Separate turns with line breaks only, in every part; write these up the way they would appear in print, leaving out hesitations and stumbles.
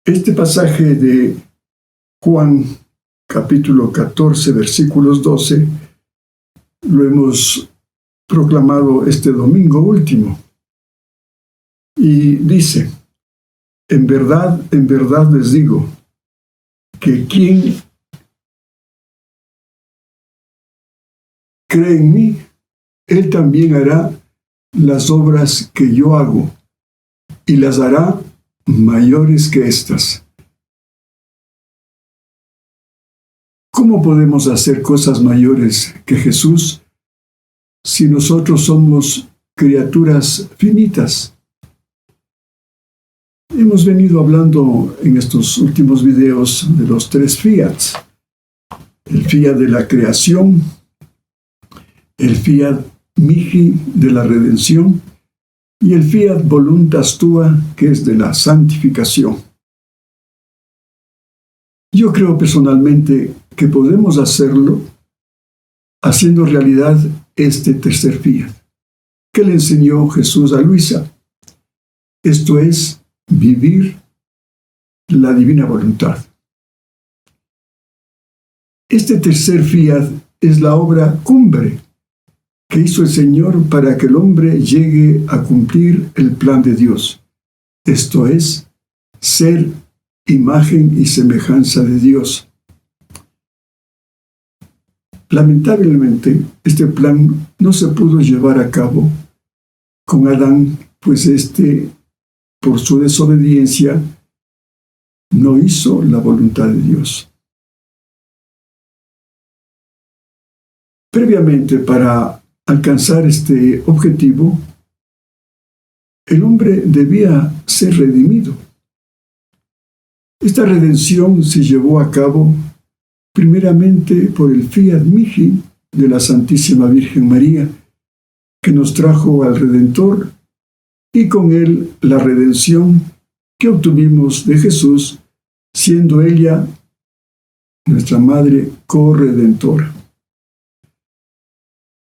Este pasaje de Juan, capítulo 14, versículos 12, lo hemos proclamado este domingo último. Y dice: en verdad les digo, que quien cree en mí, él también hará las obras que yo hago, y las hará mayores que estas. ¿Cómo podemos hacer cosas mayores que Jesús si nosotros somos criaturas finitas? Hemos venido hablando en estos últimos videos de los tres fiats: el fiat de la creación, el fiat mihi de la redención y el fiat voluntas tua, que es de la santificación. Yo creo personalmente que podemos hacerlo haciendo realidad este tercer fiat que le enseñó Jesús a Luisa. Esto es vivir la divina voluntad. Este tercer fiat es la obra cumbre que hizo el Señor para que el hombre llegue a cumplir el plan de Dios. Esto es ser imagen y semejanza de Dios. Lamentablemente, este plan no se pudo llevar a cabo con Adán, pues por su desobediencia, no hizo la voluntad de Dios. Previamente, para alcanzar este objetivo, el hombre debía ser redimido. Esta redención se llevó a cabo primeramente por el fiat mihi de la Santísima Virgen María, que nos trajo al Redentor, y con él la redención que obtuvimos de Jesús, siendo ella nuestra Madre corredentora.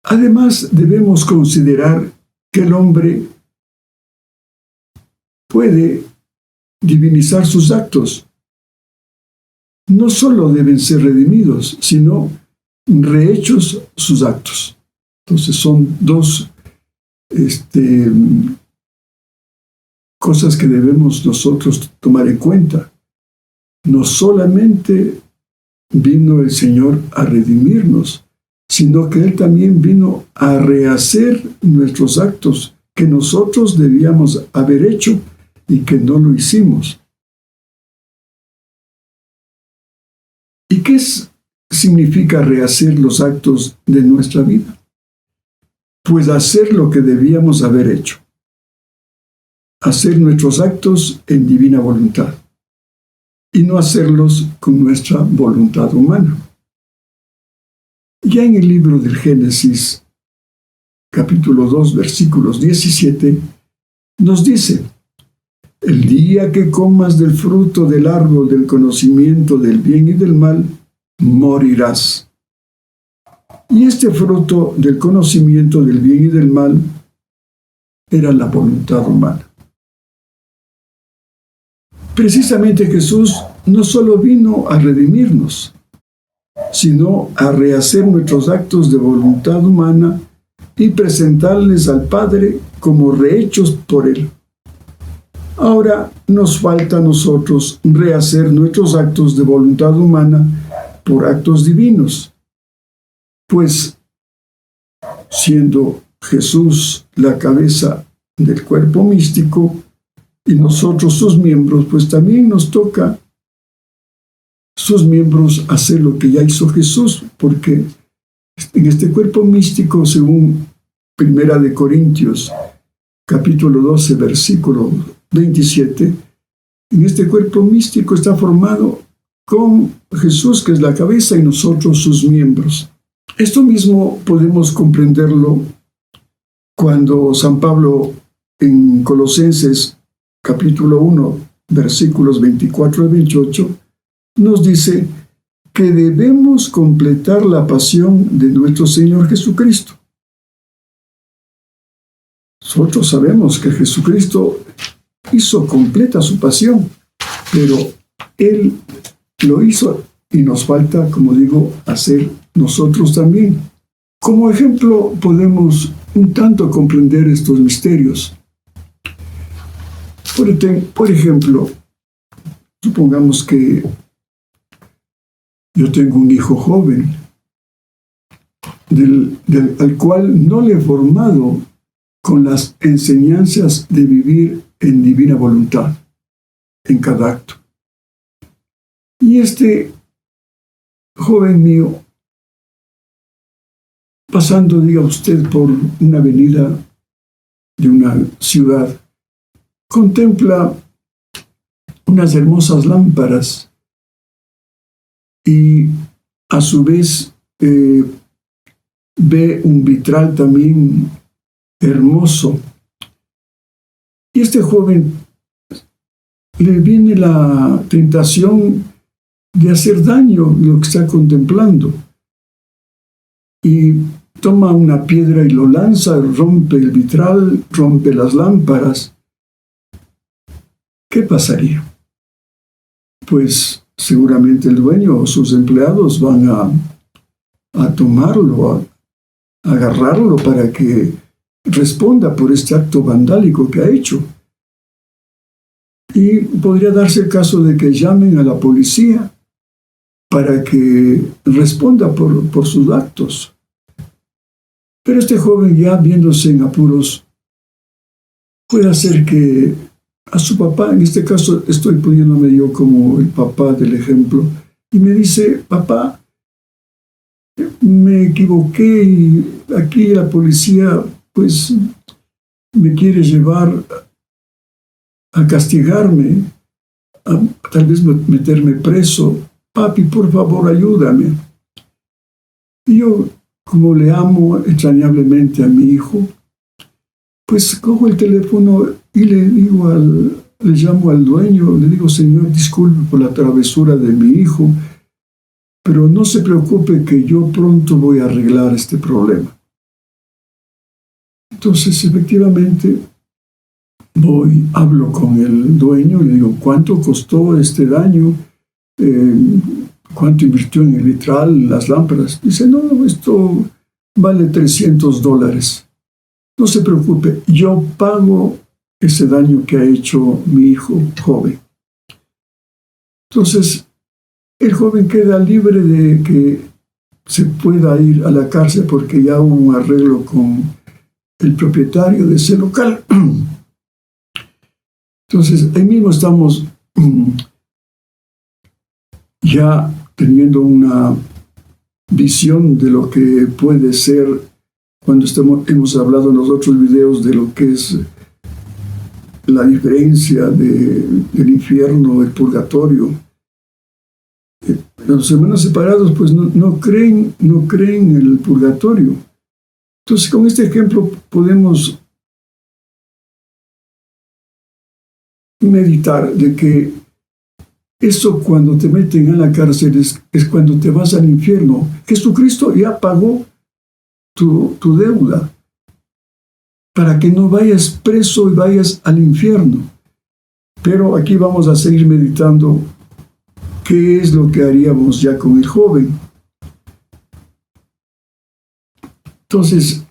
Además, debemos considerar que el hombre puede divinizar sus actos. No solo deben ser redimidos, sino rehechos sus actos. Entonces son dos cosas que debemos nosotros tomar en cuenta. No solamente vino el Señor a redimirnos, sino que Él también vino a rehacer nuestros actos que nosotros debíamos haber hecho y que no lo hicimos. ¿Y qué significa rehacer los actos de nuestra vida? Pues hacer lo que debíamos haber hecho. Hacer nuestros actos en divina voluntad y no hacerlos con nuestra voluntad humana. Ya en el libro del Génesis, capítulo 2, versículos 17, nos dice: el día que comas del fruto del árbol del conocimiento del bien y del mal, morirás. Y este fruto del conocimiento del bien y del mal era la voluntad humana. Precisamente Jesús no solo vino a redimirnos, sino a rehacer nuestros actos de voluntad humana y presentarles al Padre como rehechos por Él. Ahora nos falta a nosotros rehacer nuestros actos de voluntad humana por actos divinos, pues siendo Jesús la cabeza del cuerpo místico y nosotros sus miembros, pues también nos toca sus miembros hacer lo que ya hizo Jesús, porque en este cuerpo místico, según 1 Corintios, capítulo 12, versículo 27, en este cuerpo místico está formado con Jesús, que es la cabeza, y nosotros sus miembros. Esto mismo podemos comprenderlo cuando San Pablo en Colosenses, capítulo 1, versículos 24 y 28, nos dice que debemos completar la pasión de nuestro Señor Jesucristo. Nosotros sabemos que Jesucristo hizo completa su pasión, pero Él lo hizo y nos falta, como digo, hacer nosotros también. Como ejemplo, podemos un tanto comprender estos misterios. Por ejemplo, supongamos que yo tengo un hijo joven, al cual no le he formado con las enseñanzas de vivir en divina voluntad, en cada acto. Y este joven mío, pasando, diga usted, por una avenida de una ciudad, contempla unas hermosas lámparas y a su vez ve un vitral también hermoso. Y este joven le viene la tentación de hacer daño lo que está contemplando. Y toma una piedra y lo lanza, rompe el vitral, rompe las lámparas. ¿Qué pasaría? Pues seguramente el dueño o sus empleados van a tomarlo, a agarrarlo para que responda por este acto vandálico que ha hecho. Y podría darse el caso de que llamen a la policía para que responda por sus actos. Pero este joven, ya viéndose en apuros, puede hacer que a su papá, en este caso estoy poniéndome yo como el papá del ejemplo, y me dice: papá, me equivoqué y aquí la policía pues me quiere llevar a castigarme, a tal vez meterme preso. Papi, por favor, ayúdame. Y yo, como le amo entrañablemente a mi hijo, pues cojo el teléfono y le llamo al dueño, le digo: señor, disculpe por la travesura de mi hijo, pero no se preocupe que yo pronto voy a arreglar este problema. Entonces, efectivamente, hablo con el dueño, le digo: ¿cuánto costó este daño? ¿Cuánto invirtió en el vitral, las lámparas? Dice: no, esto vale $300. No se preocupe, yo pago ese daño que ha hecho mi hijo joven. Entonces, el joven queda libre de que se pueda ir a la cárcel porque ya hubo un arreglo con el propietario de ese local. Entonces, ahí mismo estamos ya teniendo una visión de lo que puede ser cuando hemos hablado en los otros videos de lo que es la diferencia del infierno, el purgatorio. Los hermanos separados pues no creen en el purgatorio. Entonces, con este ejemplo podemos meditar de que eso, cuando te meten a la cárcel, es cuando te vas al infierno. Jesucristo ya pagó tu deuda para que no vayas preso y vayas al infierno. Pero aquí vamos a seguir meditando qué es lo que haríamos ya con el joven. Entonces,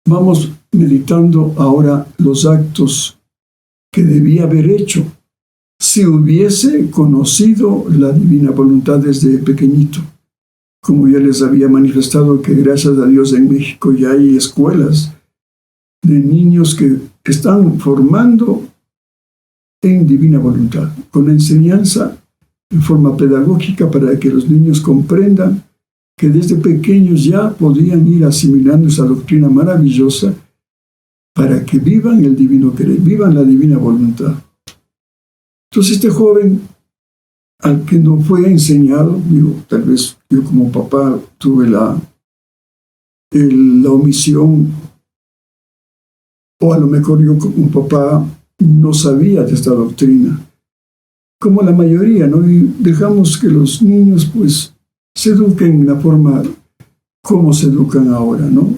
vamos meditando ahora los actos que debía haber hecho si hubiese conocido la divina voluntad desde pequeñito. Como ya les había manifestado, que gracias a Dios en México ya hay escuelas de niños que están formando en divina voluntad, con enseñanza en forma pedagógica para que los niños comprendan que desde pequeños ya podían ir asimilando esa doctrina maravillosa para que vivan el divino querer, vivan la divina voluntad. Entonces este joven, al que no fue enseñado, tal vez yo como papá tuve la omisión, o a lo mejor yo como papá no sabía de esta doctrina, como la mayoría, ¿no? Y dejamos que los niños pues se eduquen en la forma como se educan ahora, ¿no?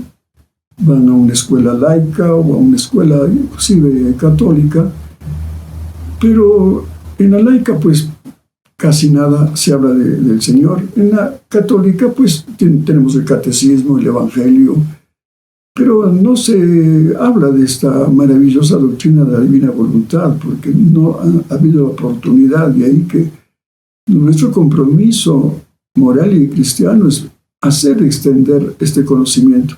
van a una escuela laica o a una escuela inclusive católica, pero en la laica pues casi nada se habla del Señor. En la católica pues tenemos el catecismo, el evangelio, pero no se habla de esta maravillosa doctrina de la divina voluntad, porque no ha habido oportunidad. De ahí que nuestro compromiso moral y cristiano es hacer extender este conocimiento.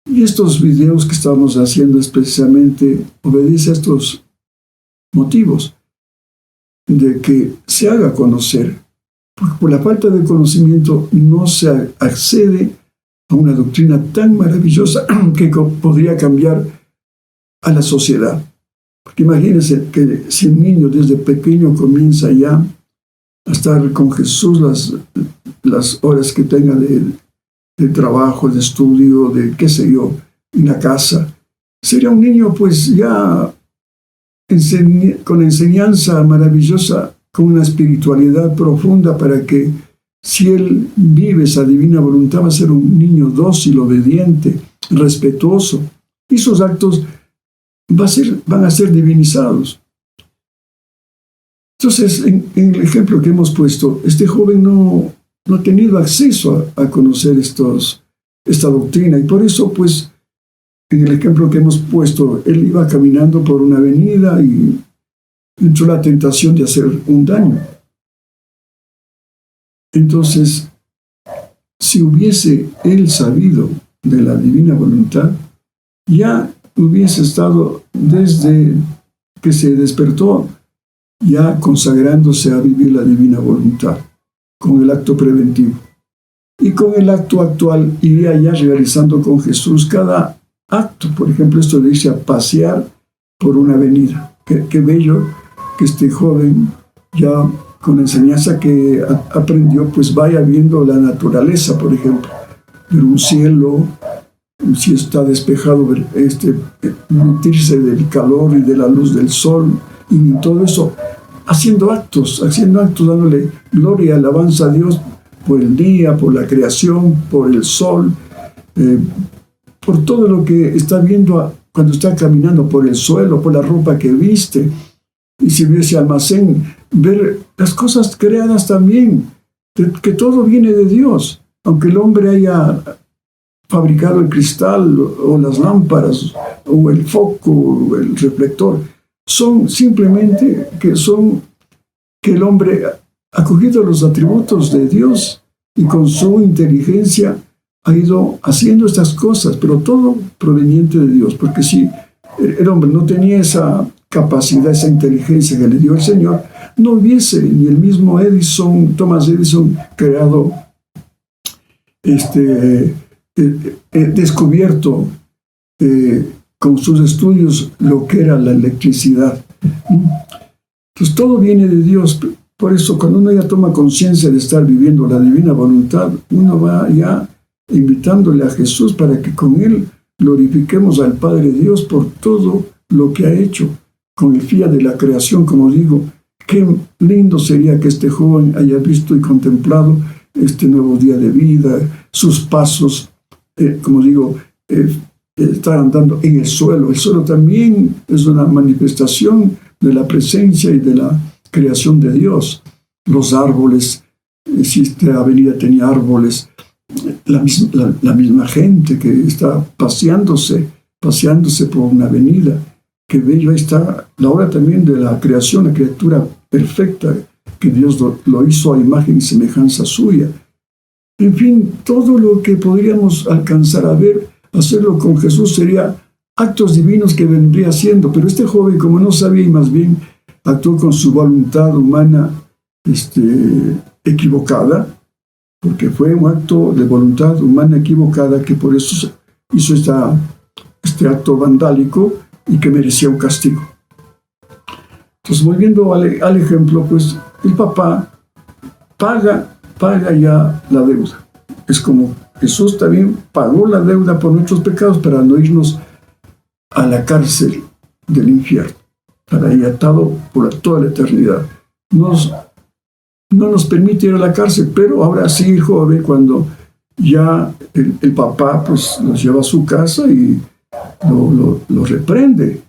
Y estos videos que estamos haciendo especialmente obedecen a estos motivos, de que se haga conocer, porque por la falta de conocimiento no se accede a una doctrina tan maravillosa que podría cambiar a la sociedad. Porque imagínense que si un niño desde pequeño comienza ya a estar con Jesús las horas que tenga de trabajo, de estudio, de qué sé yo, en la casa, sería un niño pues ya con enseñanza maravillosa, con una espiritualidad profunda, para que si él vive esa divina voluntad va a ser un niño dócil, obediente, respetuoso, y sus actos van a ser divinizados. Entonces, en el ejemplo que hemos puesto, este joven no ha tenido acceso a conocer esta doctrina, y por eso pues en el ejemplo que hemos puesto, él iba caminando por una avenida y entró la tentación de hacer un daño. Entonces, si hubiese él sabido de la divina voluntad, ya hubiese estado desde que se despertó, ya consagrándose a vivir la divina voluntad, con el acto preventivo. Y con el acto actual iría ya realizando con Jesús cada acto. Por ejemplo, esto de irse a pasear por una avenida. Qué bello que este joven, ya con la enseñanza que aprendió, pues vaya viendo la naturaleza, por ejemplo, ver un cielo, si está despejado, nutrirse del calor y de la luz del sol, y todo eso, haciendo actos, dándole gloria y alabanza a Dios por el día, por la creación, por el sol, por todo lo que está viendo cuando está caminando por el suelo, por la ropa que viste. Y si hubiese almacén, ver las cosas creadas también, que todo viene de Dios. Aunque el hombre haya fabricado el cristal o las lámparas o el foco o el reflector, son simplemente que el hombre ha cogido los atributos de Dios y con su inteligencia ha ido haciendo estas cosas, pero todo proveniente de Dios, porque si el hombre no tenía esa capacidad, esa inteligencia que le dio el Señor, no hubiese ni el mismo Thomas Edison, creado, descubierto con sus estudios lo que era la electricidad. Pues todo viene de Dios. Por eso cuando uno ya toma conciencia de estar viviendo la divina voluntad, uno va ya invitándole a Jesús para que con él glorifiquemos al Padre Dios por todo lo que ha hecho con el fin de la creación. Como digo, qué lindo sería que este joven haya visto y contemplado este nuevo día de vida, sus pasos, como digo, estar andando en el suelo. El suelo también es una manifestación de la presencia y de la creación de Dios. Los árboles, si esta avenida tenía árboles, la misma gente que está paseándose por una avenida. Qué bello, ahí está la obra también de la creación, la criatura perfecta, que Dios lo hizo a imagen y semejanza suya. En fin, todo lo que podríamos alcanzar a ver, hacerlo con Jesús sería actos divinos que vendría haciendo. Pero este joven, como no sabía y más bien actuó con su voluntad humana equivocada, porque fue un acto de voluntad humana equivocada, que por eso hizo este acto vandálico y que merecía un castigo. Entonces, volviendo al ejemplo, pues el papá paga ya la deuda. Es como Jesús también pagó la deuda por nuestros pecados para no irnos a la cárcel del infierno, para ir atado por toda la eternidad. No nos permite ir a la cárcel, pero ahora sí, el joven, cuando ya el papá pues los lleva a su casa y lo reprende,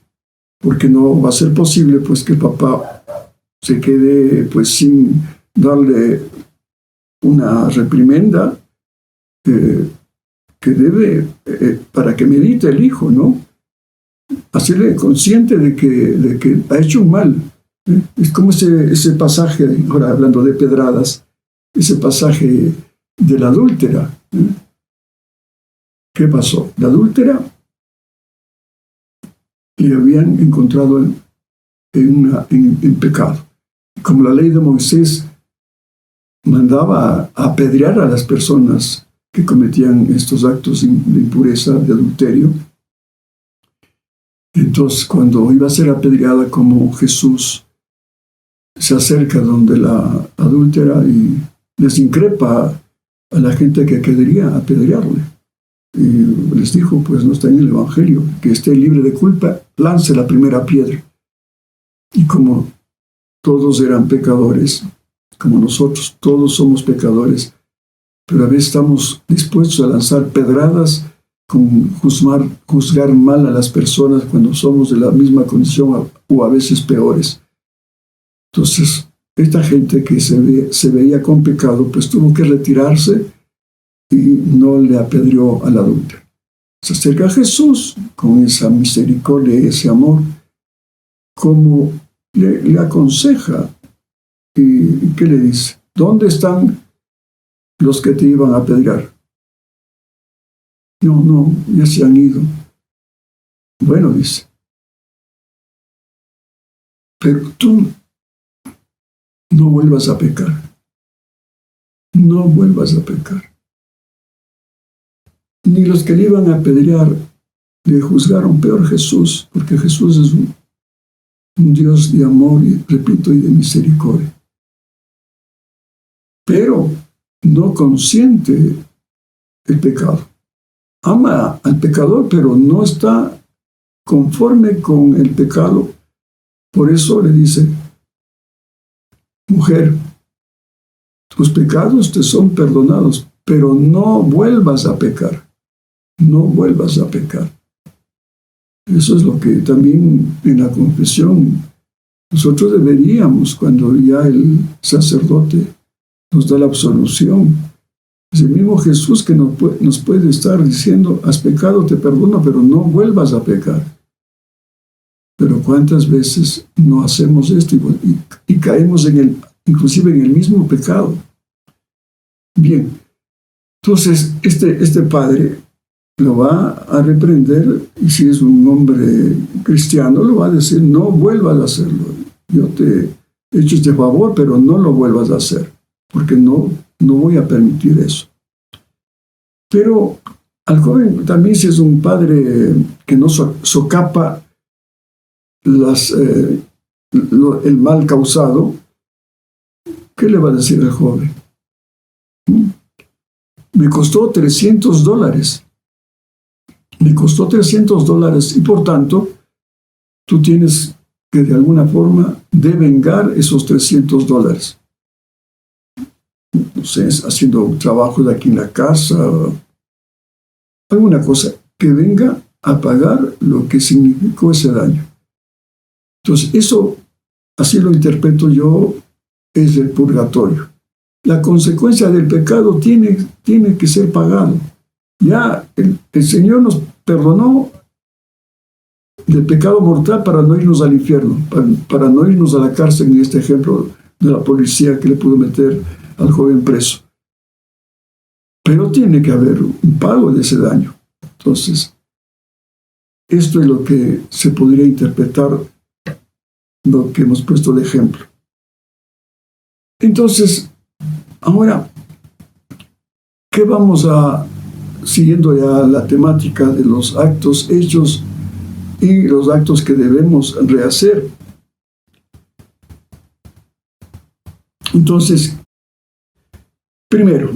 porque no va a ser posible pues que el papá se quede pues sin darle una reprimenda que debe para que medite el hijo, ¿no? Hacerle consciente de que ha hecho un mal. Es como ese pasaje, ahora hablando de pedradas, ese pasaje de la adúltera. ¿Qué pasó? La adúltera le habían encontrado en pecado. Como la ley de Moisés mandaba a apedrear a las personas que cometían estos actos de impureza, de adulterio. Entonces, cuando iba a ser apedreada, como Jesús se acerca donde la adúltera y les increpa a la gente que quería apedrearle. Y les dijo, pues no está en el Evangelio, que esté libre de culpa, lance la primera piedra. Y como todos eran pecadores, como nosotros, todos somos pecadores, pero a veces estamos dispuestos a lanzar pedradas con juzgar mal a las personas cuando somos de la misma condición o a veces peores. Entonces, esta gente que se veía con pecado, pues tuvo que retirarse y no le apedreó al adúltero. Se acerca a Jesús con esa misericordia y ese amor, como le aconseja. ¿Y qué le dice? ¿Dónde están los que te iban a apedrear? No, ya se han ido. Bueno, dice, pero tú no vuelvas a pecar. No vuelvas a pecar. Ni los que le iban a apedrear le juzgaron peor Jesús, porque Jesús es un Dios de amor y, repito, y de misericordia. Pero no consiente el pecado. Ama al pecador, pero no está conforme con el pecado. Por eso le dice, mujer, tus pecados te son perdonados, pero no vuelvas a pecar. No vuelvas a pecar. Eso es lo que también en la confesión nosotros deberíamos, cuando ya el sacerdote nos da la absolución, es el mismo Jesús que nos puede estar diciendo, has pecado, te perdono, pero no vuelvas a pecar. Pero ¿cuántas veces no hacemos esto y caemos inclusive en el mismo pecado? Bien, entonces este padre lo va a reprender, y si es un hombre cristiano, lo va a decir, no vuelvas a hacerlo. Yo te he hecho este favor, pero no lo vuelvas a hacer, porque no voy a permitir eso. Pero al joven también, si es un padre que no socapa el mal causado, ¿qué le va a decir al joven? Me costó $300. Me costó $300 y por tanto tú tienes que de alguna forma devengar esos $300. No sé, haciendo un trabajo de aquí en la casa, alguna cosa que venga a pagar lo que significó ese daño. Entonces eso, así lo interpreto yo, es el purgatorio. La consecuencia del pecado tiene que ser pagado. Ya el Señor nos perdonó del pecado mortal para no irnos al infierno, para no irnos a la cárcel, en este ejemplo de la policía que le pudo meter al joven preso. Pero tiene que haber un pago de ese daño. Entonces, esto es lo que se podría interpretar, lo que hemos puesto de ejemplo. Entonces, ahora, ¿qué vamos a, siguiendo ya la temática de los actos hechos y los actos que debemos rehacer? Entonces, primero,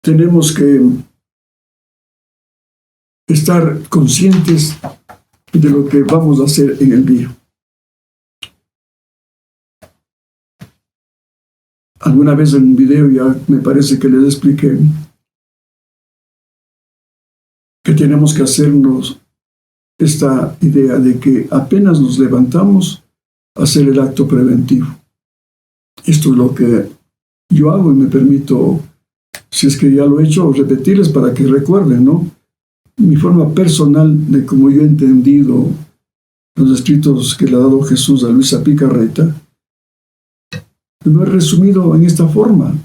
tenemos que estar conscientes de lo que vamos a hacer en el día. Alguna vez en un video ya me parece que les expliqué que tenemos que hacernos esta idea de que apenas nos levantamos, hacer el acto preventivo. Esto es lo que yo hago y me permito, si es que ya lo he hecho, repetirles para que recuerden, ¿no? Mi forma personal de cómo yo he entendido los escritos que le ha dado Jesús a Luisa Picarreta, lo he resumido en esta forma.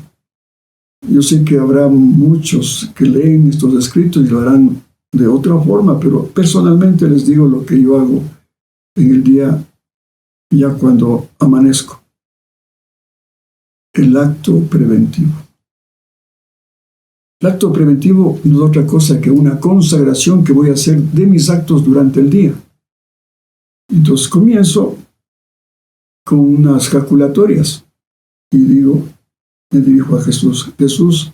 Yo sé que habrá muchos que leen estos escritos y lo harán de otra forma, pero personalmente les digo lo que yo hago en el día ya cuando amanezco. El acto preventivo. El acto preventivo no es otra cosa que una consagración que voy a hacer de mis actos durante el día. Entonces comienzo con unas jaculatorias y me dirijo a Jesús.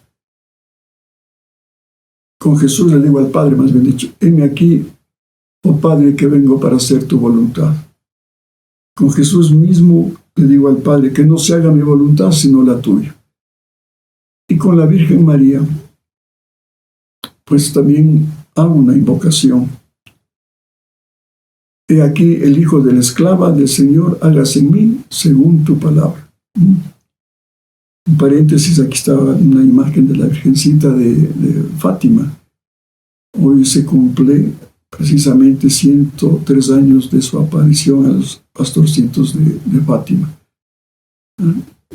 Con Jesús le digo al Padre, más bien dicho, heme aquí, oh Padre, que vengo para hacer tu voluntad. Con Jesús mismo le digo al Padre, que no se haga mi voluntad, sino la tuya. Y con la Virgen María, pues también hago una invocación. He aquí el Hijo de la esclava del Señor, hágase en mí según tu palabra. En paréntesis, aquí estaba una imagen de la Virgencita de Fátima. Hoy se cumple precisamente 103 años de su aparición a los pastorcitos de Fátima.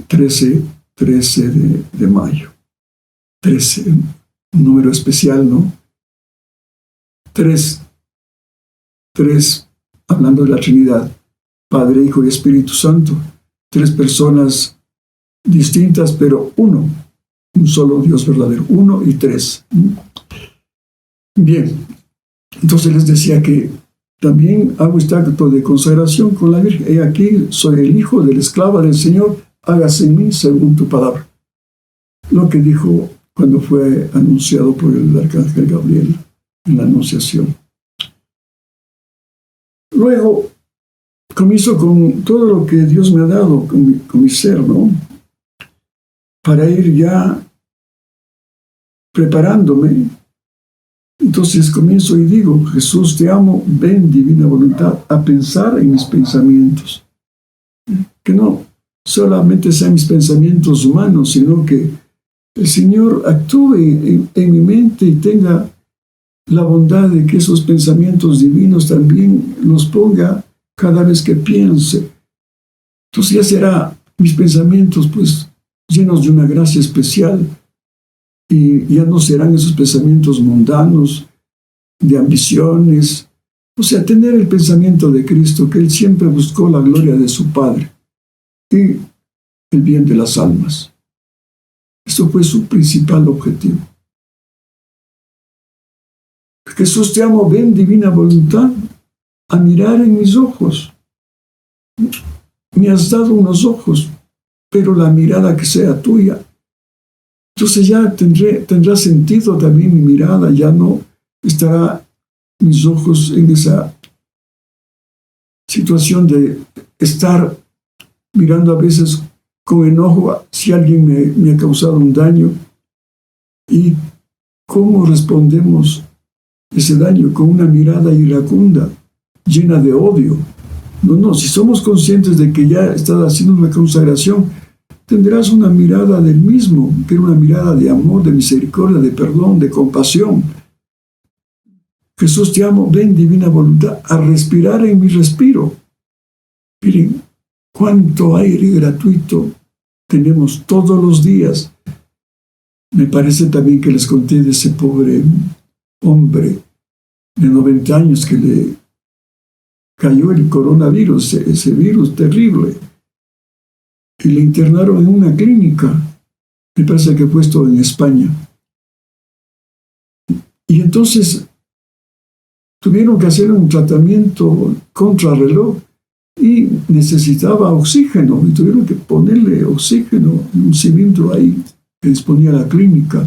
13 de mayo. 13, un número especial, ¿no? 3, hablando de la Trinidad, Padre, Hijo y Espíritu Santo. 3 personas distintas, pero uno, un solo Dios verdadero, 1 y 3. Bien, entonces les decía que también hago este acto de consagración con la Virgen. He aquí, soy el Hijo de la esclava del Señor, hágase en mí según tu palabra. Lo que dijo cuando fue anunciado por el arcángel Gabriel en la anunciación. Luego, comienzo con todo lo que Dios me ha dado, con mi ser, ¿no? Para ir ya preparándome. Entonces comienzo y digo, Jesús, te amo, ven, divina voluntad, a pensar en mis pensamientos. Que no solamente sean mis pensamientos humanos, sino que el Señor actúe en mi mente y tenga la bondad de que esos pensamientos divinos también los ponga cada vez que piense. Entonces ya será mis pensamientos pues llenos de una gracia especial y ya no serán esos pensamientos mundanos de ambiciones. O sea, tener el pensamiento de Cristo, que Él siempre buscó la gloria de su Padre y el bien de las almas. Eso fue su principal objetivo. Jesús, te amo, ven, divina voluntad, a mirar en mis ojos. Me has dado unos ojos, pero la mirada que sea tuya. Entonces ya tendrá sentido también mi mirada, ya no estará mis ojos en esa situación de estar mirando a veces con enojo si alguien me ha causado un daño. ¿Y cómo respondemos ese daño? Con una mirada iracunda, llena de odio. No, si somos conscientes de que ya estás haciendo una consagración, tendrás una mirada del mismo, que era una mirada de amor, de misericordia, de perdón, de compasión. Jesús, te amo, ven, divina voluntad, a respirar en mi respiro. Miren, cuánto aire gratuito tenemos todos los días. Me parece también que les conté de ese pobre hombre de 90 años que le cayó el coronavirus, ese virus terrible, y le internaron en una clínica, me parece que puesto en España. Y entonces tuvieron que hacer un tratamiento contrarreloj y necesitaba oxígeno, y tuvieron que ponerle oxígeno en un cilindro ahí que disponía la clínica.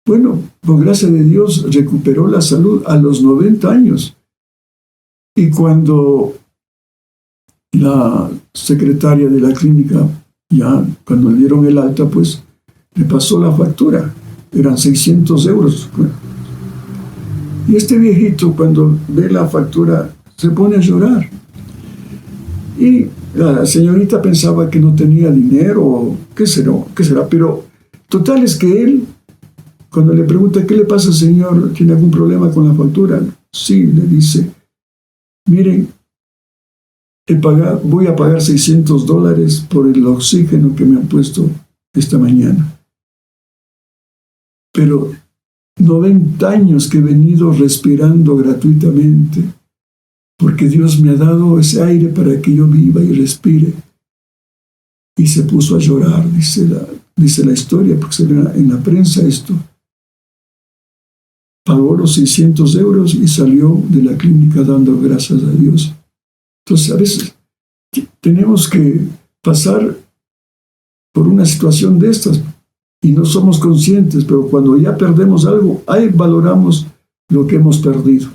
Bueno, por gracia de Dios recuperó la salud a los 90 años. Y cuando la secretaria de la clínica Ya cuando le dieron el alta, pues le pasó la factura. Eran 600 euros. Y este viejito, cuando ve la factura, se pone a llorar. Y la señorita pensaba que no tenía dinero, ¿qué será? Pero total es que él, cuando le pregunta, ¿qué le pasa, señor? ¿Tiene algún problema con la factura? Sí, le dice, miren, voy a pagar $600 por el oxígeno que me han puesto esta mañana. Pero 90 años que he venido respirando gratuitamente, porque Dios me ha dado ese aire para que yo viva y respire. Y se puso a llorar, dice la historia, porque se ve en la prensa esto. Pagó los 600 euros y salió de la clínica dando gracias a Dios. Entonces, a veces tenemos que pasar por una situación de estas y no somos conscientes, pero cuando ya perdemos algo, ahí valoramos lo que hemos perdido.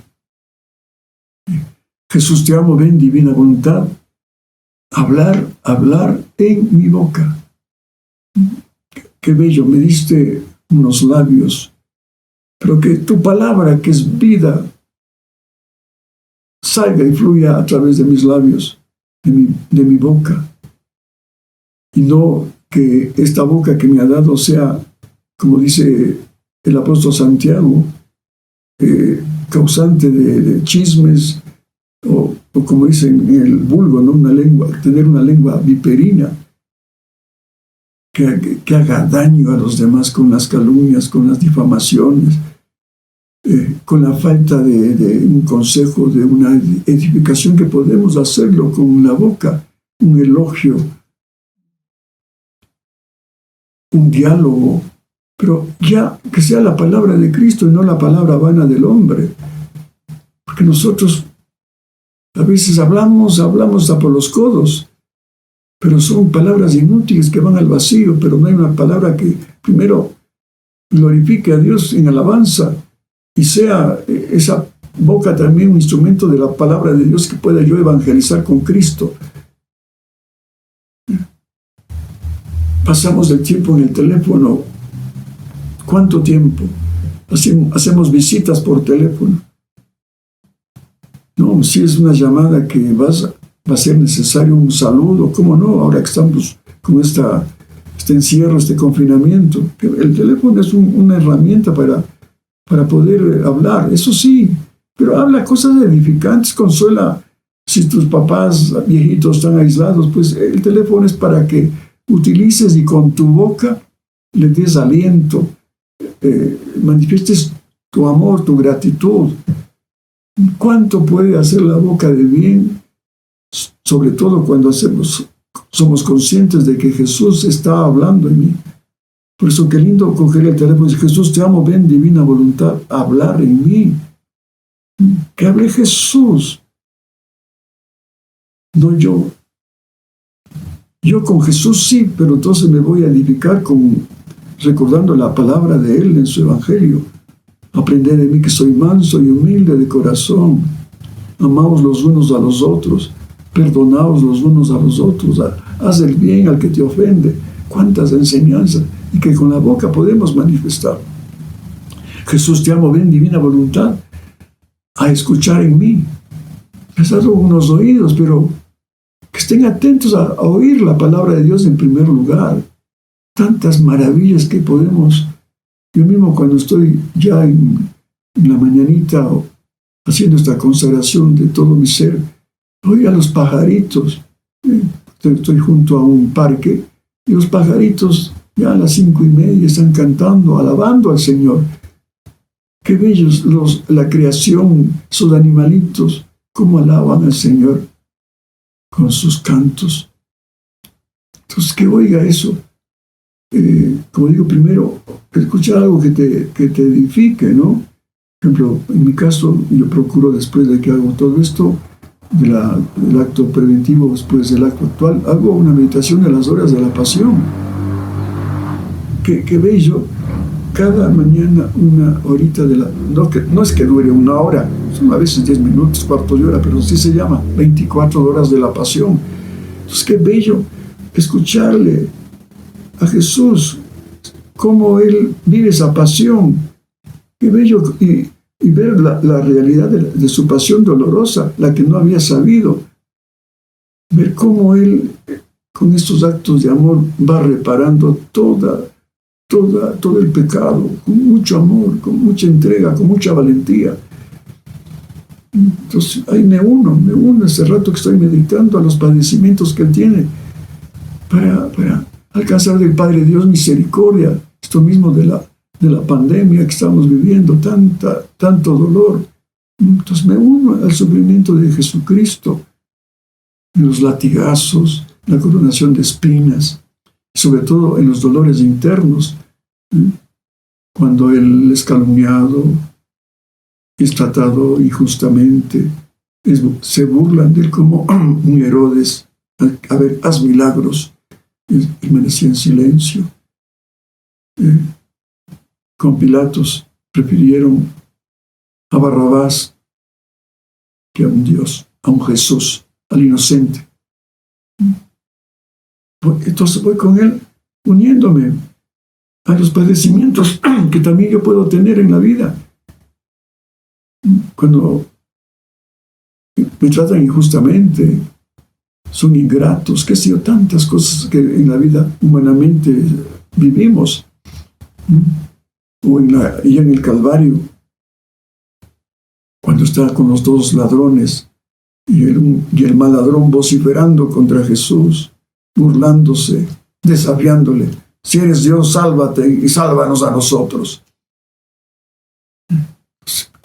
Jesús, te amo, ven, divina voluntad. Hablar en mi boca. Qué bello, me diste unos labios, pero que tu palabra, que es vida, salga y fluya a través de mis labios, de mi boca. Y no que esta boca que me ha dado sea, como dice el apóstol Santiago, causante de chismes, o como dicen en el vulgo, ¿no? Tener una lengua viperina, que haga daño a los demás con las calumnias, con las difamaciones, con la falta de un consejo, de una edificación, que podemos hacerlo con la boca, un elogio, un diálogo, pero ya que sea la palabra de Cristo y no la palabra vana del hombre, porque nosotros a veces hablamos hasta por los codos, pero son palabras inútiles que van al vacío, pero no hay una palabra que primero glorifique a Dios en alabanza y sea esa boca también un instrumento de la palabra de Dios que pueda yo evangelizar con Cristo. Pasamos el tiempo en el teléfono. ¿Cuánto tiempo? Hacemos visitas por teléfono. No, si es una llamada que va a ser necesario un saludo, ¿cómo no? Ahora que estamos con este encierro, este confinamiento, el teléfono es una herramienta para poder hablar, eso sí, pero habla cosas edificantes, consuela. Si tus papás viejitos están aislados, pues el teléfono es para que utilices y con tu boca le des aliento, manifiestes tu amor, tu gratitud. ¿Cuánto puede hacer la boca de bien? Sobre todo cuando somos conscientes de que Jesús está hablando en mí. Por eso qué lindo coger el teléfono y decir, Jesús, te amo, ven, divina voluntad, hablar en mí. Que hable Jesús, no yo. Yo con Jesús sí, pero entonces me voy a edificar recordando la palabra de Él en su Evangelio. Aprended de mí que soy manso y humilde de corazón. Amaos los unos a los otros. Perdonaos los unos a los otros. Haz el bien al que te ofende. Cuántas enseñanzas. Y que con la boca podemos manifestar. Jesús, te amo, ven, divina voluntad, a escuchar en mí. Me has dado unos oídos, pero que estén atentos a oír la palabra de Dios en primer lugar. Tantas maravillas que podemos. Yo mismo cuando estoy ya en la mañanita haciendo esta consagración de todo mi ser, oigo a los pajaritos. Estoy junto a un parque y los pajaritos ya a las 5:30 están cantando, alabando al Señor. Qué bellos la creación, esos animalitos, cómo alaban al Señor con sus cantos. Entonces, que oiga eso. Como digo, primero, escuchar algo que te edifique, ¿no? Por ejemplo, en mi caso, yo procuro después de que hago todo esto, del acto preventivo, después del acto actual, hago una meditación de las horas de la pasión. Qué bello. Cada mañana una horita no es que dure una hora, son a veces 10 minutos, cuarto de hora, pero sí se llama 24 horas de la pasión. Entonces, qué bello escucharle a Jesús, cómo Él vive esa pasión. Qué bello, y ver la realidad de su pasión dolorosa, la que no había sabido. Ver cómo Él, con estos actos de amor, va reparando todo el pecado, con mucho amor, con mucha entrega, con mucha valentía. Entonces, ahí me uno ese rato que estoy meditando a los padecimientos que Él tiene para alcanzar del Padre Dios misericordia. Esto mismo de la pandemia que estamos viviendo, tanto dolor. Entonces me uno al sufrimiento de Jesucristo, en los latigazos, la coronación de espinas, sobre todo en los dolores internos, cuando Él es calumniado, es tratado injustamente, se burlan de Él como un Herodes. A ver, haz milagros. Y permanecía en silencio. Con Pilatos prefirieron a Barrabás que a un Dios, a un Jesús, al inocente. Entonces voy con Él uniéndome a los padecimientos que también yo puedo tener en la vida. Cuando me tratan injustamente, son ingratos, qué sé yo, tantas cosas que en la vida humanamente vivimos. O y en el Calvario, cuando estaba con los dos ladrones y el mal ladrón vociferando contra Jesús, burlándose, desafiándole: si eres Dios, sálvate y sálvanos a nosotros.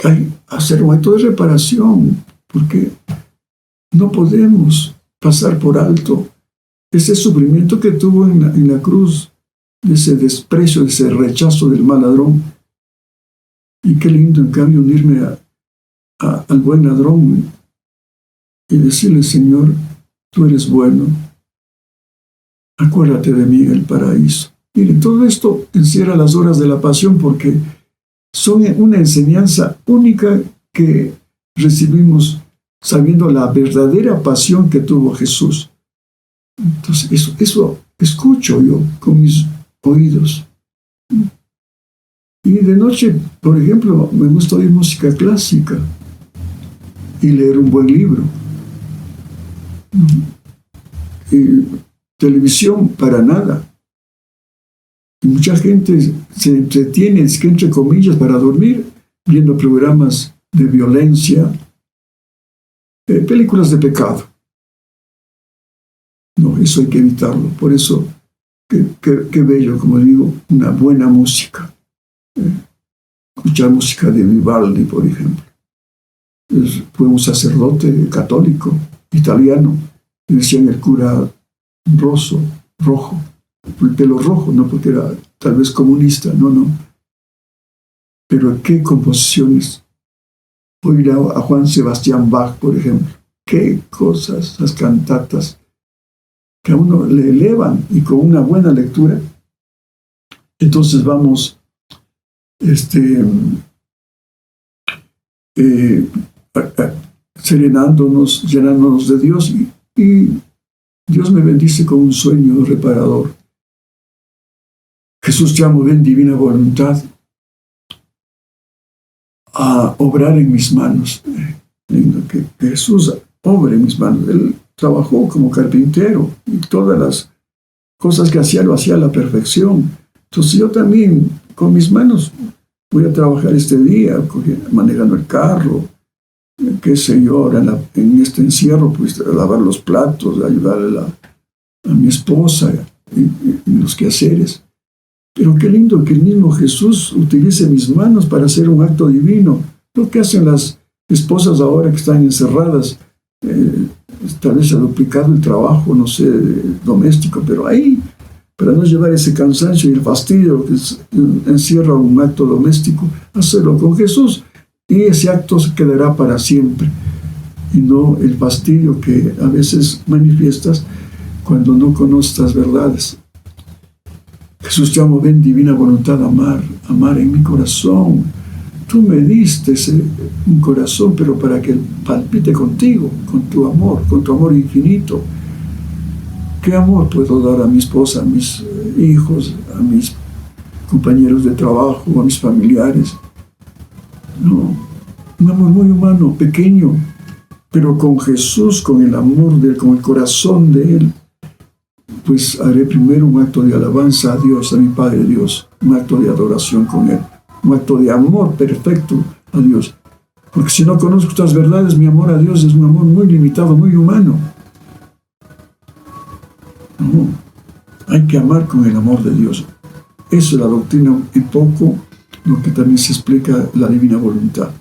Hay que hacer un acto de reparación, porque no podemos pasar por alto ese sufrimiento que tuvo en la cruz, de ese desprecio, de ese rechazo del mal ladrón. Y qué lindo, en cambio, unirme al buen ladrón y decirle: Señor, tú eres bueno, acuérdate de mí en el paraíso. Miren, todo esto encierra las horas de la pasión, porque son una enseñanza única que recibimos sabiendo la verdadera pasión que tuvo Jesús. Entonces, eso escucho yo con mis oídos. Y de noche, por ejemplo, me gusta oír música clásica y leer un buen libro. Y televisión para nada. Y mucha gente se entretiene, es que entre comillas, para dormir, viendo programas de violencia, películas de pecado. No, eso hay que evitarlo. Por eso, qué bello, como digo, una buena música. Escuchar música de Vivaldi, por ejemplo. Fue un sacerdote católico, italiano, y decían el cura rojo, el pelo rojo, no porque era tal vez comunista, no. Pero qué composiciones. Oír a Juan Sebastián Bach, por ejemplo, qué cosas, las cantatas que a uno le elevan, y con una buena lectura, entonces vamos serenándonos, llenándonos de Dios, y Dios me bendice con un sueño reparador. Jesús, te amo, ven, divina voluntad, a obrar en mis manos. Que Jesús obre en mis manos. Él trabajó como carpintero y todas las cosas que hacía lo hacía a la perfección. Entonces yo también con mis manos voy a trabajar este día, manejando el carro, qué sé yo, ahora en este encierro, pues a lavar los platos, ayudarle a mi esposa en los quehaceres. Pero qué lindo que el mismo Jesús utilice mis manos para hacer un acto divino. Lo que hacen las esposas ahora que están encerradas, tal vez ha duplicado el trabajo, no sé, doméstico, pero ahí, para no llevar ese cansancio y el fastidio que encierra un acto doméstico, hacerlo con Jesús, y ese acto se quedará para siempre, y no el fastidio que a veces manifiestas cuando no conoces las verdades. Jesús, te amo, ven, divina voluntad, amar en mi corazón. Tú me diste un corazón, pero para que palpite contigo, con tu amor infinito. ¿Qué amor puedo dar a mi esposa, a mis hijos, a mis compañeros de trabajo, a mis familiares? No, un amor muy humano, pequeño, pero con Jesús, con el amor de Él, con el corazón de Él, pues haré primero un acto de alabanza a Dios, a mi Padre Dios, un acto de adoración con Él, un acto de amor perfecto a Dios. Porque si no conozco estas verdades, mi amor a Dios es un amor muy limitado, muy humano. No, hay que amar con el amor de Dios. Eso es la doctrina, en poco, lo que también se explica la divina voluntad.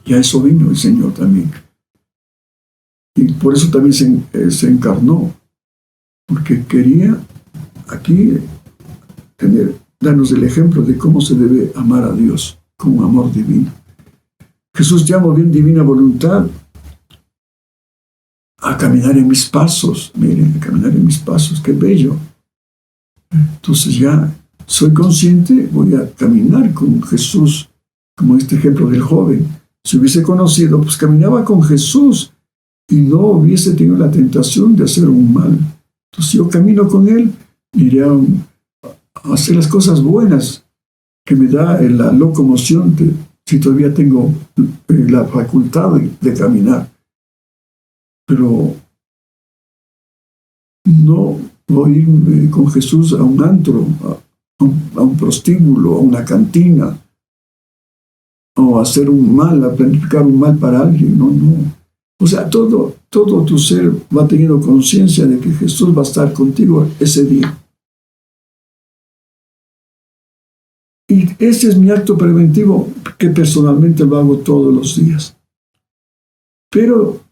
Y a eso vino el Señor también. Y por eso también se encarnó, porque quería aquí darnos el ejemplo de cómo se debe amar a Dios, con un amor divino. Jesús llamó bien divina voluntad a caminar en mis pasos. Miren, a caminar en mis pasos, qué bello. Entonces ya soy consciente, voy a caminar con Jesús, como este ejemplo del joven. Si hubiese conocido, pues caminaba con Jesús y no hubiese tenido la tentación de hacer un mal. Entonces yo camino con Él, iré a hacer las cosas buenas que me da la locomoción, si todavía tengo la facultad de caminar. Pero no voy a ir con Jesús a un antro, a un prostíbulo, a una cantina, o a hacer un mal, a planificar un mal para alguien. No, no. O sea, todo tu ser va teniendo conciencia de que Jesús va a estar contigo ese día. Y ese es mi acto preventivo que personalmente lo hago todos los días. Pero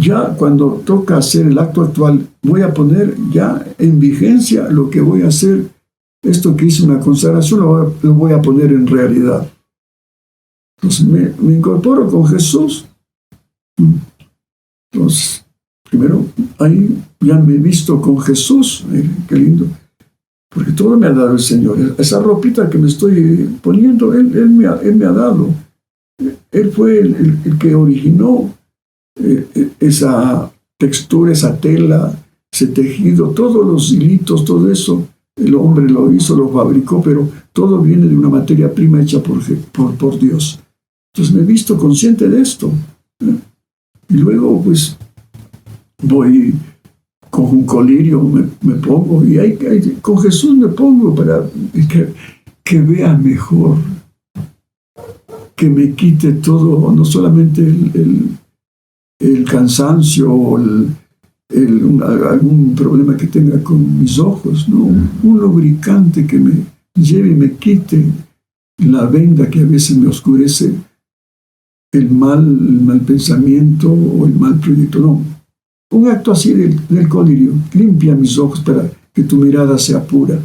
ya cuando toca hacer el acto actual, voy a poner ya en vigencia lo que voy a hacer. Esto que hice una consagración lo voy a poner en realidad. Entonces me incorporo con Jesús. Entonces, primero, ahí ya me he visto con Jesús. Qué lindo. Porque todo me ha dado el Señor. Esa ropita que me estoy poniendo, Él me ha dado. Él fue el que originó esa textura, esa tela, ese tejido, todos los hilitos, todo eso. El hombre lo hizo, lo fabricó, pero todo viene de una materia prima hecha por Dios. Entonces me he visto consciente de esto. Y luego, pues, voy con un colirio, me pongo, y con Jesús me pongo para que vea mejor, que me quite todo, no solamente el cansancio o algún problema que tenga con mis ojos, ¿no? Un lubricante que me lleve y me quite la venda que a veces me oscurece el mal pensamiento o el mal proyecto. No, un acto así del colirio limpia mis ojos para que tu mirada sea pura. O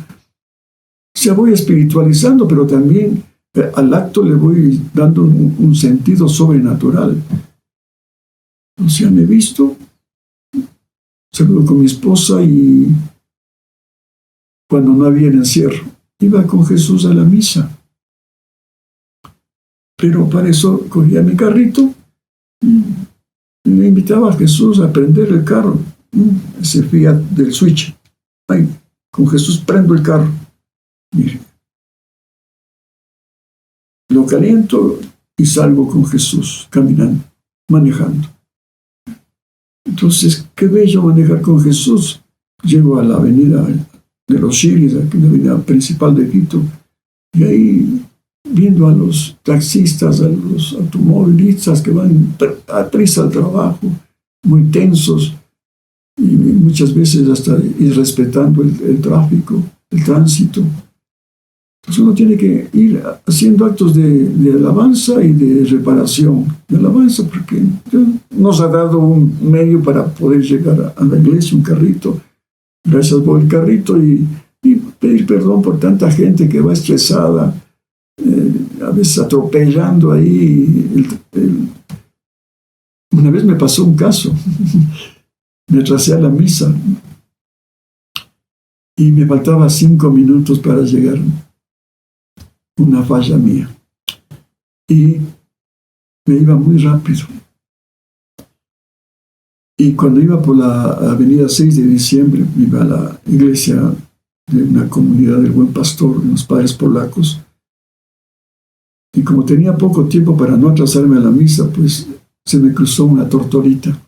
sea, voy espiritualizando, pero también al acto le voy dando un sentido sobrenatural. O sea, me he visto, saludo con mi esposa y cuando no había el encierro, iba con Jesús a la misa. Pero para eso cogía mi carrito y le invitaba a Jesús a prender el carro. Ese Fiat del switch. Ay, con Jesús prendo el carro. Mire. Lo caliento y salgo con Jesús, caminando, manejando. Entonces, qué bello manejar con Jesús. Llego a la avenida de los Chiris, aquí la avenida principal de Quito, y ahí viendo a los taxistas, a los automovilistas que van a prisa al trabajo, muy tensos, y muchas veces hasta irrespetando el tráfico, el tránsito. Entonces uno tiene que ir haciendo actos de alabanza y de reparación. De alabanza porque Dios nos ha dado un medio para poder llegar a la iglesia, un carrito. Gracias por el carrito y pedir perdón por tanta gente que va estresada, a veces atropellando ahí. Una vez me pasó un caso. Me atrasé a la misa y me faltaba 5 minutos para llegar. Una falla mía. Y me iba muy rápido. Y cuando iba por la avenida 6 de diciembre, iba a la iglesia de una comunidad del Buen Pastor, de unos padres polacos, y como tenía poco tiempo para no atrasarme a la misa, pues se me cruzó una tortorita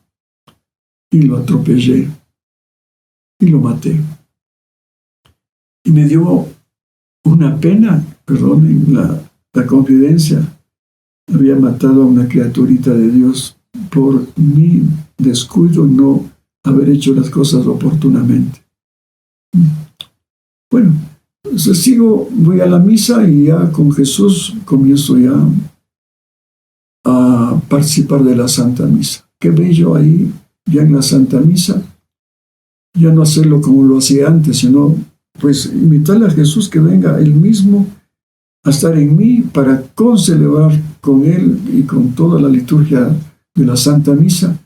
y lo atropellé y lo maté. Y me dio una pena, perdonen la confidencia. Había matado a una criaturita de Dios por mi descuido y no haber hecho las cosas oportunamente. Bueno, entonces voy a la misa y ya con Jesús comienzo ya a participar de la Santa Misa. Qué bello ahí, ya en la Santa Misa, ya no hacerlo como lo hacía antes, sino pues invitarle a Jesús que venga Él mismo a estar en mí para concelebrar con Él y con toda la liturgia de la Santa Misa.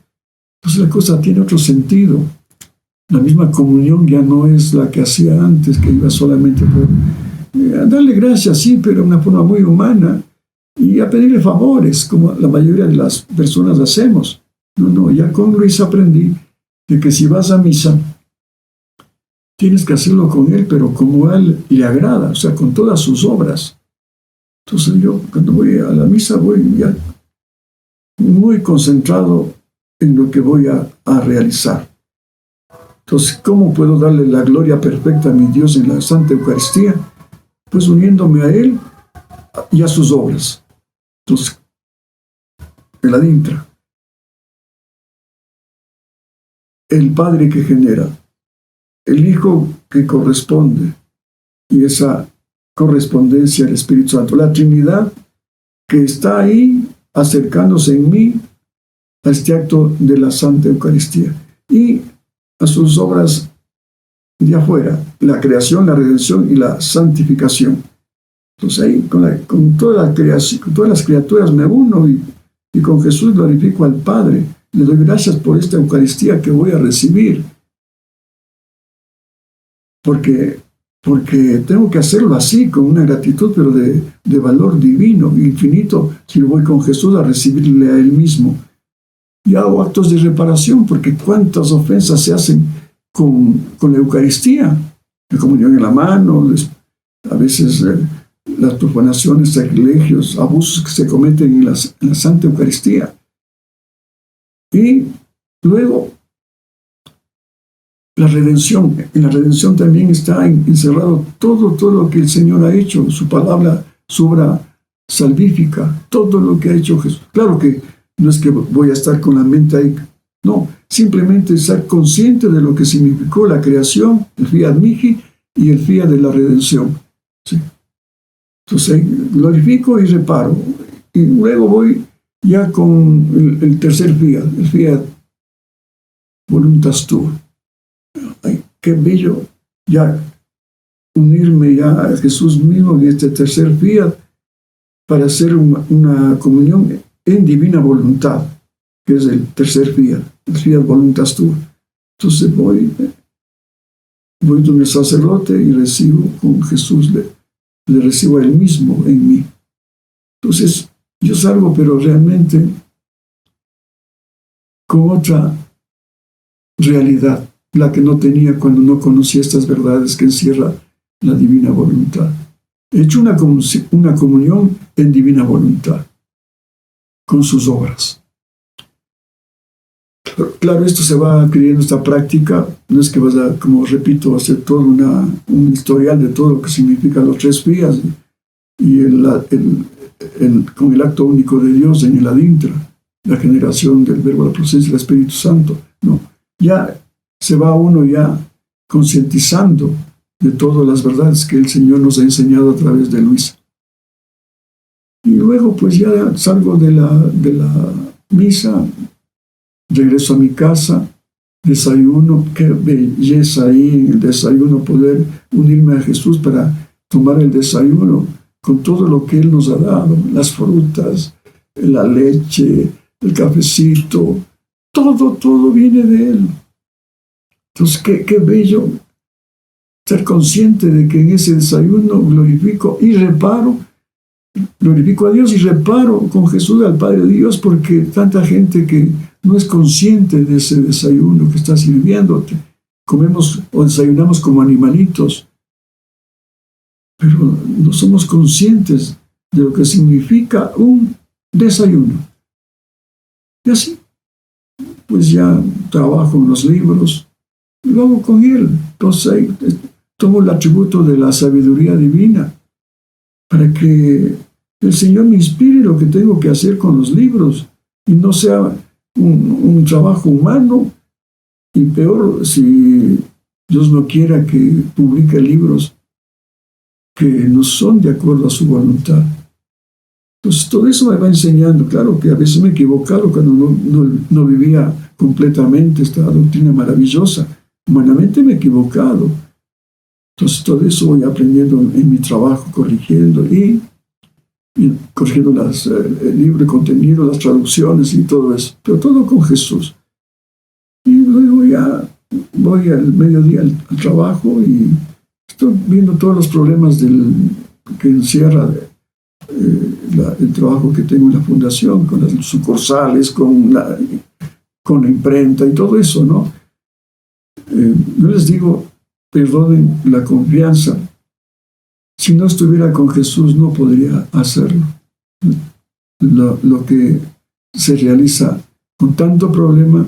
Entonces la cosa tiene otro sentido. La misma comunión ya no es la que hacía antes, que iba solamente por darle gracias, sí, pero de una forma muy humana, y a pedirle favores, como la mayoría de las personas hacemos. No, ya con Luis aprendí de que si vas a misa, tienes que hacerlo con Él, pero como a Él le agrada, o sea, con todas sus obras. Entonces yo, cuando voy a la misa, voy ya muy concentrado en lo que voy a realizar. Entonces, ¿cómo puedo darle la gloria perfecta a mi Dios en la Santa Eucaristía? Pues uniéndome a Él y a sus obras. Entonces, el adintra. El Padre que genera, el Hijo que corresponde, y esa correspondencia al Espíritu Santo. La Trinidad que está ahí acercándose en mí a este acto de la Santa Eucaristía. Y a sus obras de afuera, la creación, la redención y la santificación. Entonces ahí con toda la creación, con todas las criaturas me uno y con Jesús glorifico al Padre. Le doy gracias por esta Eucaristía que voy a recibir. Porque tengo que hacerlo así, con una gratitud, pero de valor divino, infinito, si voy con Jesús a recibirle a Él mismo. Y hago actos de reparación, porque cuántas ofensas se hacen con la Eucaristía, la comunión en la mano, a veces las profanaciones, sacrilegios, abusos que se cometen en la Santa Eucaristía. Y luego, la redención. En la redención también está encerrado todo lo que el Señor ha hecho, su palabra, su obra salvífica, todo lo que ha hecho Jesús. Claro que no es que voy a estar con la mente ahí, no, simplemente estar consciente de lo que significó la creación, el fiat mihi y el fiat de la redención. ¿Sí? Entonces glorifico y reparo. Y luego voy ya con el tercer fiat, el fiat voluntas tua. Ay, qué bello ya unirme ya a Jesús mismo en este tercer fiat para hacer una comunión en divina voluntad, que es el tercer fiat, el fiat voluntas tua. Entonces voy donde el sacerdote y recibo con Jesús, le recibo a Él mismo en mí. Entonces yo salgo, pero realmente con otra realidad, la que no tenía cuando no conocía estas verdades que encierra la divina voluntad. He hecho una comunión en divina voluntad, con sus obras. Claro, esto se va adquiriendo, esta práctica, no es que vas a, como repito, hacer todo un historial de todo lo que significan los tres fiat y con el acto único de Dios en el adintra, la generación del Verbo, la presencia del Espíritu Santo. No, ya se va uno ya concientizando de todas las verdades que el Señor nos ha enseñado a través de Luisa. Y luego pues ya salgo de la misa, regreso a mi casa, desayuno, qué belleza ahí en el desayuno poder unirme a Jesús para tomar el desayuno con todo lo que Él nos ha dado, las frutas, la leche, el cafecito, todo viene de Él. Entonces, qué bello ser consciente de que en ese desayuno glorifico a Dios y reparo con Jesús al Padre Dios, porque tanta gente que no es consciente de ese desayuno que está sirviéndote. Comemos o desayunamos como animalitos, pero no somos conscientes de lo que significa un desayuno. Y así, pues ya trabajo en los libros, y lo hago con él. Entonces ahí tomo el atributo de la sabiduría divina para que el Señor me inspire lo que tengo que hacer con los libros y no sea un trabajo humano, y peor si Dios no quiera que publique libros que no son de acuerdo a su voluntad. Entonces todo eso me va enseñando. Claro que a veces me he equivocado cuando no vivía completamente esta doctrina maravillosa. Humanamente me he equivocado. Entonces todo eso voy aprendiendo en mi trabajo, corrigiendo y corrigiendo el libre contenido, las traducciones y todo eso, pero todo con Jesús. Y luego ya voy al mediodía al trabajo y estoy viendo todos los problemas que encierra el trabajo que tengo en la fundación, con las sucursales, con la imprenta y todo eso, ¿no? Yo les digo, perdonen la confianza. Si no estuviera con Jesús, no podría hacerlo. Lo que se realiza con tanto problema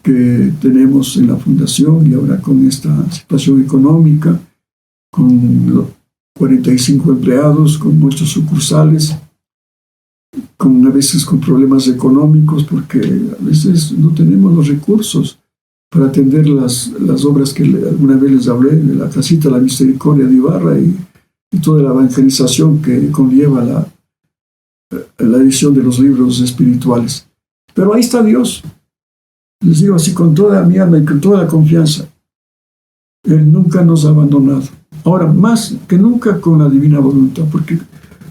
que tenemos en la fundación y ahora con esta situación económica, con 45 empleados, con muchos sucursales, a veces con problemas económicos, porque a veces no tenemos los recursos para atender las obras que alguna vez les hablé, de la Casita de la Misericordia de Ibarra y toda la evangelización que conlleva la edición de los libros espirituales. Pero ahí está Dios. Les digo así con toda mi alma y con toda la confianza. Él nunca nos ha abandonado. Ahora, más que nunca con la divina voluntad, porque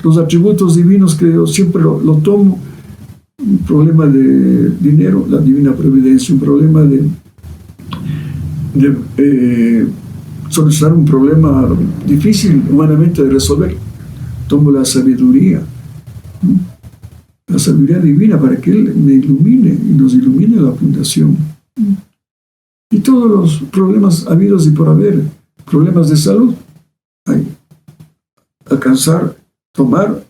los atributos divinos que yo siempre lo tomo, un problema de dinero, la divina providencia, un problema de solucionar un problema difícil humanamente de resolver, tomo la sabiduría divina para que Él me ilumine y nos ilumine la fundación. Y todos los problemas habidos y por haber, problemas de salud, tomar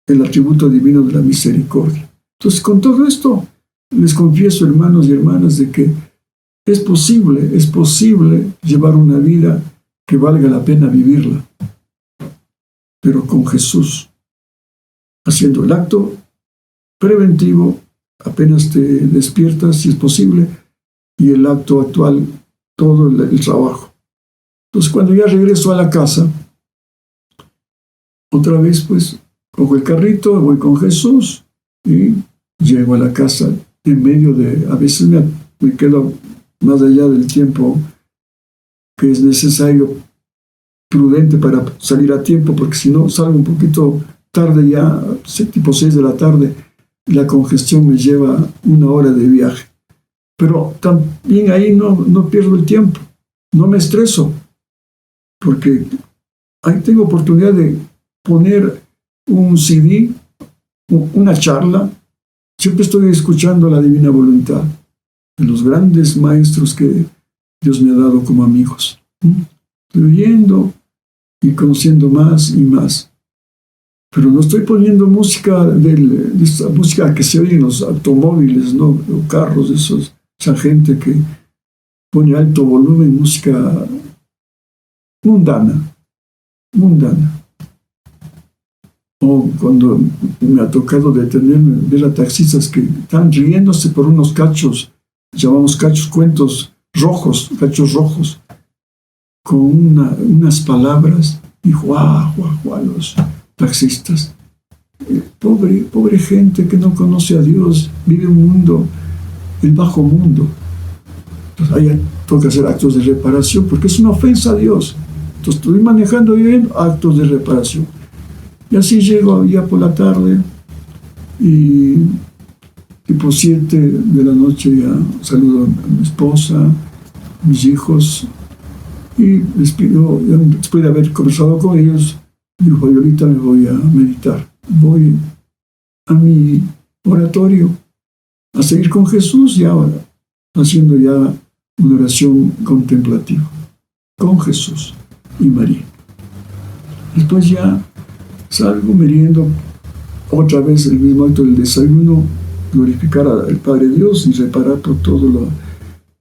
el atributo divino de la misericordia. Entonces, con todo esto, les confieso, hermanos y hermanas, de que es posible llevar una vida que valga la pena vivirla, pero con Jesús, haciendo el acto preventivo, apenas te despiertas, si es posible, y el acto actual, todo el trabajo. Entonces, cuando ya regreso a la casa, otra vez, pues, cojo el carrito, voy con Jesús y llego a la casa en medio a veces me quedo más allá del tiempo que es necesario, prudente para salir a tiempo, porque si no salgo un poquito tarde ya, tipo 6 de la tarde, la congestión me lleva 1 hora de viaje. Pero también ahí no pierdo el tiempo, no me estreso, porque ahí tengo oportunidad de poner un CD, una charla. Siempre estoy escuchando la divina voluntad de los grandes maestros que Dios me ha dado como amigos. Estoy oyendo y conociendo más y más. Pero no estoy poniendo música de esa música que se oye en los automóviles, ¿no? O carros, esa gente que pone alto volumen, música mundana. O cuando me ha tocado detenerme, ver a taxistas que están riéndose por unos cachos, llamamos cachos rojos, con unas palabras, y juá, los taxistas. Pobre gente que no conoce a Dios, vive un mundo, el bajo mundo. Entonces ahí toca hacer actos de reparación, porque es una ofensa a Dios. Entonces estoy manejando bien actos de reparación. Y así llego ya por la tarde y tipo 7 de la noche ya saludo a mi esposa, a mis hijos, y les pido, después de haber conversado con ellos, digo, ahorita me voy a meditar, voy a mi oratorio a seguir con Jesús y ahora haciendo ya una oración contemplativa con Jesús y María. Después ya salgo meriendo otra vez el mismo acto del desayuno, glorificar al Padre Dios y reparar por todos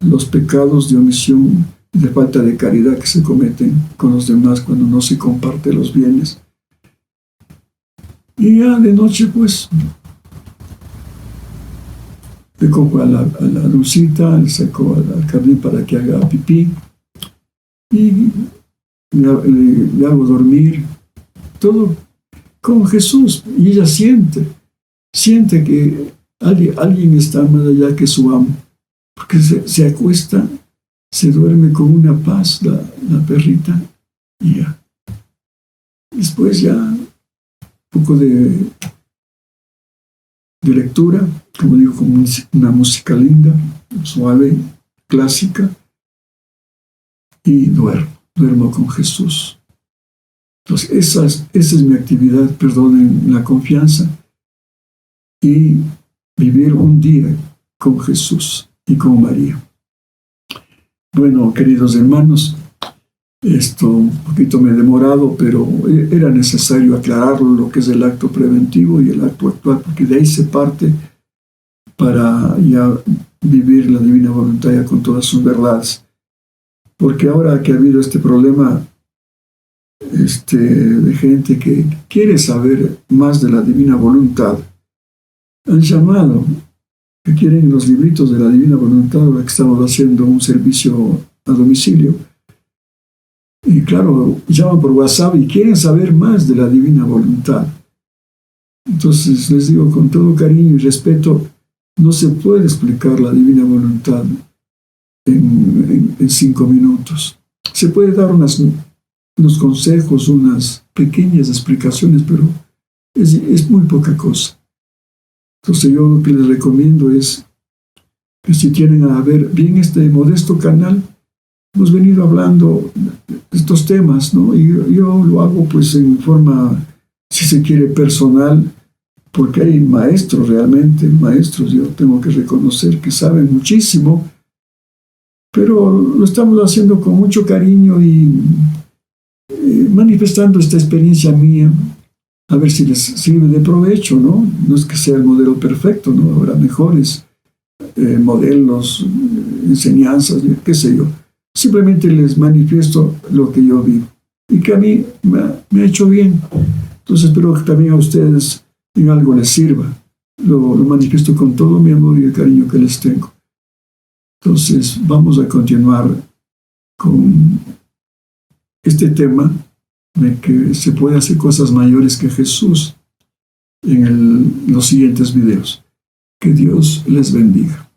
los pecados de omisión y de falta de caridad que se cometen con los demás cuando no se comparte los bienes. Y ya de noche pues le cojo a la Dulcita, le saco al Carlín para que haga pipí y le hago dormir, todo con Jesús. Y ella siente que alguien está más allá que su amo, porque se acuesta, se duerme con una paz la perrita y ya. Después ya un poco de lectura, como digo, con una música linda, suave, clásica, y duermo con Jesús. Entonces esa es mi actividad, perdonen la confianza, y vivir un día con Jesús y con María. Bueno, queridos hermanos, esto un poquito me he demorado, pero era necesario aclararlo, lo que es el acto preventivo y el acto actual, porque de ahí se parte para ya vivir la divina voluntad ya con todas sus verdades. Porque ahora que ha habido este problema de gente que quiere saber más de la divina voluntad, han llamado, que quieren los libritos de la divina voluntad, ahora que estamos haciendo un servicio a domicilio. Y claro, llaman por WhatsApp y quieren saber más de la divina voluntad. Entonces les digo con todo cariño y respeto, no se puede explicar la divina voluntad en 5 minutos. Se puede dar unos consejos, unas pequeñas explicaciones, pero es muy poca cosa. Entonces yo lo que les recomiendo es que si tienen a ver bien este modesto canal, hemos venido hablando de estos temas, ¿no? Y yo lo hago pues en forma, si se quiere, personal, porque hay maestros realmente, yo tengo que reconocer que saben muchísimo, pero lo estamos haciendo con mucho cariño y manifestando esta experiencia mía, a ver si les sirve de provecho, ¿no? No es que sea el modelo perfecto, ¿no? Habrá mejores modelos, enseñanzas, qué sé yo. Simplemente les manifiesto lo que yo vivo y que a mí me ha hecho bien. Entonces espero que también a ustedes en algo les sirva. Lo manifiesto con todo mi amor y el cariño que les tengo. Entonces vamos a continuar con este tema de que se puede hacer cosas mayores que Jesús en los siguientes videos. Que Dios les bendiga.